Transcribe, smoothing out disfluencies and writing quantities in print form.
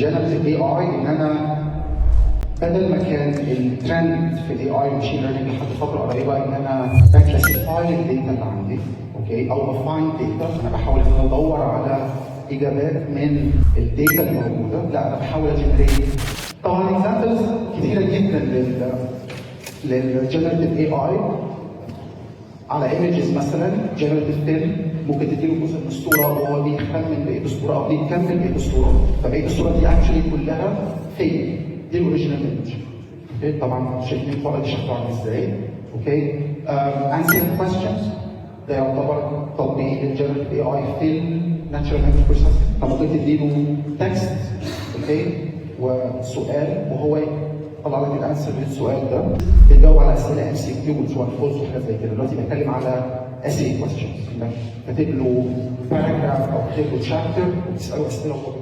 الجنراتيف اي اي ان انا بدل ما كان الترند في الاي اي والماشين ليرنينج لحد فتره قريبه ان انا بكلاسيفاي الداتا اللي عندي، اوكي، او بفايند داتا، انا بحاول ان انا ادور على اجابات من الداتا اللي موجوده، لا انا بحاول اجنريت. طبعا اكزامبلز كتيره جدا للجنراتيف اي اي على ايمجز مثلا. جنراتيف 10 ممكن تديله جزء من الصوره وهو بيخمن بقيه الصوره او بيكمل بقيه الصوره، فبقيه الصوره دي اكشلي كلها فيك، دي الاوريجينال ايمج. اوكي، طبعا شايفين الفرق دي شكله عامل ازاي. اوكي، answering questions ده يعتبر تطبيق الجنراتيف اي اي في الناتشرال لانجويج بروسيسنج. فممكن تديله تكست، اوكي، وسؤال وهو طلع لك الانسر للسؤال ده، بتجاوب على اسئله ام سي كيو وترو فولس وحاجات زي كده. دلوقتي بتكلم على اسي كويستشنز، انك كاتب له باراجراف او كاتب له شابتر وتساله اسئله وهو